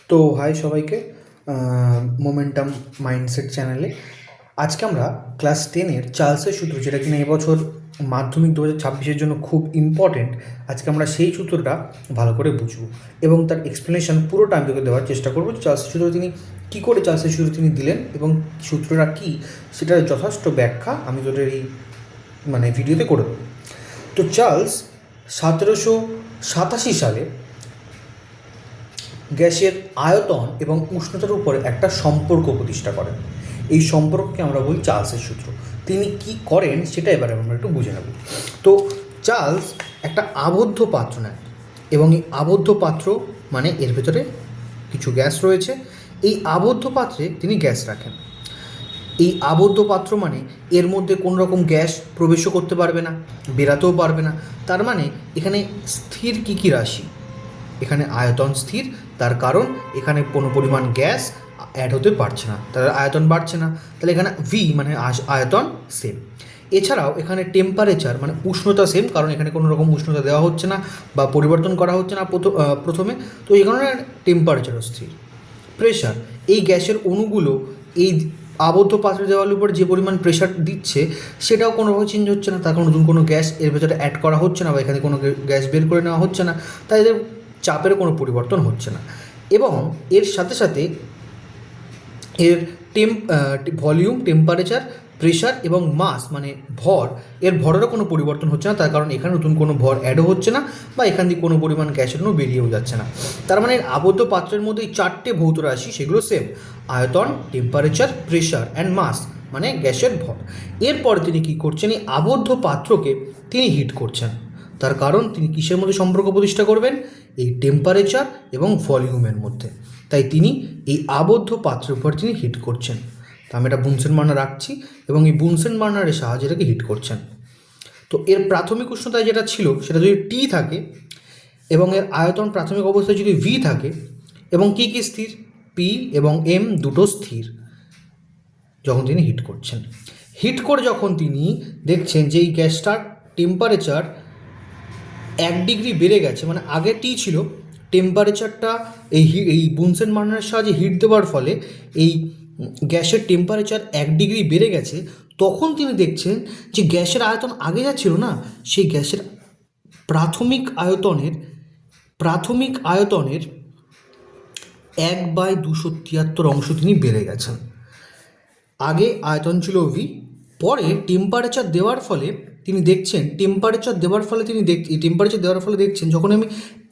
তো হাই সবাইকে, momentum mindset চ্যানেলে আজকে আমরা ক্লাস 10-এর চার্লসের সূত্র, যেটা কিনা এবছর মাধ্যমিক 2026-এর জন্য খুব ইম্পর্টেন্ট, আজকে আমরা সেই সূত্রটা ভালো করে বুঝবো এবং তার এক্সপ্লেনেশন পুরোটা আমি তোকে দেওয়ার চেষ্টা করবো। চার্লসের সূত্র তিনি কী করে চার্লসের সূত্র তিনি দিলেন এবং সূত্রটা কী সেটার যথেষ্ট ব্যাখ্যা আমি তোদের এই ভিডিওতে করে দেবো। তো চার্লস 1787 সালে গ্যাসের আয়তন এবং উষ্ণতার উপরে একটা সম্পর্ক প্রতিষ্ঠা করেন। এই সম্পর্ককে আমরা বলি চার্লসের সূত্র। তিনি কি করেন সেটা এবারে আমরা একটু বুঝে নেব। তো চার্লস একটা আবদ্ধ পাত্র নেন এবং এই আবদ্ধ পাত্র মানে এর ভেতরে কিছু গ্যাস রয়েছে। এই আবদ্ধ পাত্রে তিনি গ্যাস রাখেন। এই আবদ্ধ পাত্র মানে এর মধ্যে কোনো রকম গ্যাস প্রবেশও করতে পারবে না, বেরাতেও পারবে না। তার মানে এখানে স্থির কী কী রাশি? এখানে আয়তন স্থির, তার কারণ এখানে কোনো পরিমাণ গ্যাস অ্যাড হতে পারছে না, তার আয়তন বাড়ছে না। তাহলে এখানে ভি মানে আয়তন সেম। এছাড়াও এখানে টেম্পারেচার মানে উষ্ণতা সেম, কারণ এখানে কোনো রকম উষ্ণতা দেওয়া হচ্ছে না বা পরিবর্তন করা হচ্ছে না প্রথমে, তো এই কারণে টেম্পারেচারও স্থির। প্রেশার, এই গ্যাসের অণুগুলো এই আবদ্ধ পাত্রের দেওয়ালের উপর যে পরিমাণ প্রেশার দিচ্ছে সেটাও কোনোভাবে চেঞ্জ হচ্ছে না, তার কারণ নতুন কোনো গ্যাস এর ভেতরে অ্যাড করা হচ্ছে না বা এখানে কোনো গ্যাস বের করে নেওয়া হচ্ছে না, তাই এদের চাপের কোনো পরিবর্তন হচ্ছে না। এবং এর সাথে সাথে এর ভলিউম, টেম্পারেচার, প্রেশার এবং মাস মানে ভর, এর ভরেরও কোনো পরিবর্তন হচ্ছে না, তার কারণ এখানে নতুন কোনো ভর অ্যাডও হচ্ছে না বা এখান দিয়ে কোনো পরিমাণ গ্যাসের বেরিয়েও যাচ্ছে না। তার মানে এর আবদ্ধ পাত্রের মধ্যে এই চারটে ভৌত রাশি সেগুলো সেম: আয়তন, টেম্পারেচার, প্রেশার অ্যান্ড মাস মানে গ্যাসের ভর। এরপর তিনি কী করছেন? এই আবদ্ধ পাত্রকে তিনি হিট করছেন। তার কারণ তিনি কিসের মধ্যে সম্পর্ক প্রতিষ্ঠা করবেন? এই টেম্পারেচার এবং ভলিউমের মধ্যে। তাই তিনি এই আবদ্ধ পাত্রের উপর তিনি হিট করছেন। তো আমি এটা বুনসেন বার্নার রাখছি এবং এই বুনসেন বার্নারের সাহায্যে এটাকে হিট করছেন। তো এর প্রাথমিক উষ্ণতায় যেটা ছিল সেটা যদি টি থাকে এবং এর আয়তন প্রাথমিক অবস্থায় যদি ভি থাকে এবং কী কী স্থির? পি এবং এম দুটো স্থির যখন তিনি হিট করছেন। হিট করে যখন তিনি দেখছেন যে এই গ্যাসটার টেম্পারেচার 1 ডিগ্রি বেড়ে গেছে, মানে আগে টি ছিল, টেম্পারেচারটা এই বুনসেন বার্নারের সাহায্যে হিট দেওয়ার ফলে এই গ্যাসের টেম্পারেচার 1 ডিগ্রি বেড়ে গেছে, তখন তিনি দেখছেন যে গ্যাসের আয়তন আগে যা ছিল না, সেই গ্যাসের প্রাথমিক আয়তনের 1/273 অংশ তিনি বেড়ে গেছেন। আগে আয়তন ছিল ভি, পরে টেম্পারেচার দেওয়ার ফলে তিনি দেখছেন যখন আমি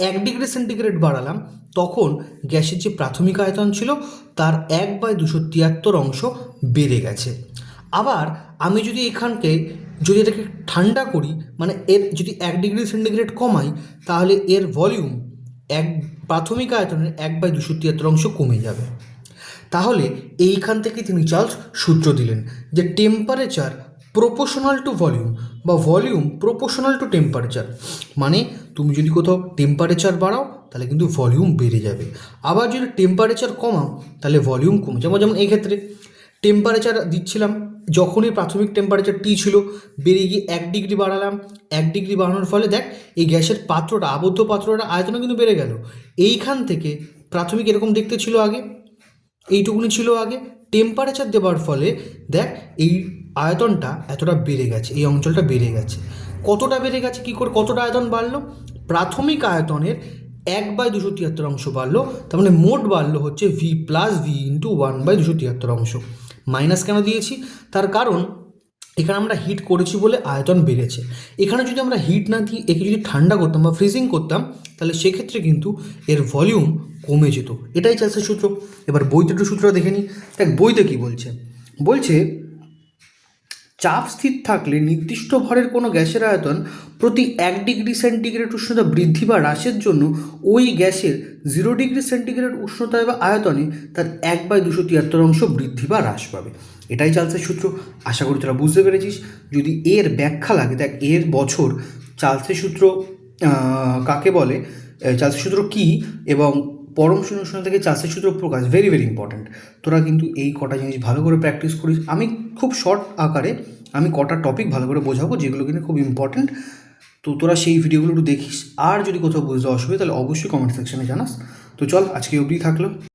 1 ডিগ্রি সেন্টিগ্রেড বাড়ালাম তখন গ্যাসের যে প্রাথমিক আয়তন ছিল তার 1/273 অংশ বেড়ে গেছে। আবার আমি যদি এটাকে ঠান্ডা করি, মানে এর যদি 1 ডিগ্রি সেন্টিগ্রেড কমাই, তাহলে এর ভলিউম প্রাথমিক আয়তনের 1/273 অংশ কমে যাবে। তাহলে এইখান থেকে তিনি চার্লস সূত্র দিলেন যে টেম্পারেচার প্রপোর্শনাল টু ভলিউম বা ভলিউম প্রপোর্শনাল টু টেম্পারেচার, মানে তুমি যদি কোথাও টেম্পারেচার বাড়াও তাহলে কিন্তু ভলিউম বেড়ে যাবে, আবার যদি টেম্পারেচার কমাও তাহলে ভলিউম কমে যাবে। যেমন এই ক্ষেত্রে টেম্পারেচার দিচ্ছিলাম, যখনই প্রাথমিক টেম্পারেচার টি ছিল, বেরিয়ে গিয়ে 1 ডিগ্রি বাড়ালাম, 1 ডিগ্রি বাড়ানোর ফলে দেখ এই গ্যাসের পাত্রটা, আবদ্ধ পাত্রটা আয়তনও কিন্তু বেড়ে গেল। এইখান থেকে প্রাথমিক এরকম দেখতে ছিল আগে, এইটুকুনি ছিল আগে, টেম্পারেচার দেওয়ার ফলে দেখ এই আয়তনটা এতটা বেড়ে গেছে, এই অঞ্চলটা বেড়ে গেছে। কতটা বেড়ে গেছে, কী করে, কতটা আয়তন বাড়লো? প্রাথমিক আয়তনের 1/273 অংশ বাড়লো, তার মানে মোট বাড়লো হচ্ছে ভি প্লাস ভি ইন্টু 1/273 অংশ। মাইনাস কেন দিয়েছি? তার কারণ এখানে আমরা হিট করেছি বলে আয়তন বেড়েছে। এখানে যদি আমরা হিট না দিয়ে একে যদি ঠান্ডা করতাম বা ফ্রিজিং করতাম, তাহলে সেক্ষেত্রে কিন্তু এর ভলিউম কমে যেত। এটাই চার্লসের সূত্র। এবার বইতে একটু সূত্রটা দেখে নিই। দেখ বইতে কী বলছে চাপ স্থির থাকলে নির্দিষ্ট ভরের কোনো গ্যাসের আয়তন প্রতি 1 ডিগ্রি সেন্টিগ্রেড উষ্ণতা বৃদ্ধি বা হ্রাসের জন্য ওই গ্যাসের 0 ডিগ্রি সেন্টিগ্রেড উষ্ণতায় বা আয়তনে তার 1/273 অংশ বৃদ্ধি বা হ্রাস পাবে। এটাই চার্লসের সূত্র। আশা করি তোরা বুঝতে পেরেছিস। যদি এর ব্যাখ্যা লাগে, দেখ এর বছর চার্লসের সূত্র কাকে বলে, চার্লসের সূত্র কী এবং পরম শূন্য থেকে চার্লসের সূত্র প্রকাশ, ভেরি ভেরি ইম্পর্ট্যান্ট। তোরা কিন্তু এই কটা জিনিস ভালো করে প্র্যাকটিস করিস। আমি খুব শর্ট আকারে আমি কটা টপিক ভালো করে বোঝাবো যেগুলো কিন্তু খুব ইম্পর্ট্যান্ট, তো তোরা সেই ভিডিওগুলো একটু দেখিস। আর যদি কোথাও বুঝতে অসুবিধা তাহলে অবশ্যই কমেন্ট সেকশনে জানাস। তো তো চল আজকে অবধি থাকলো।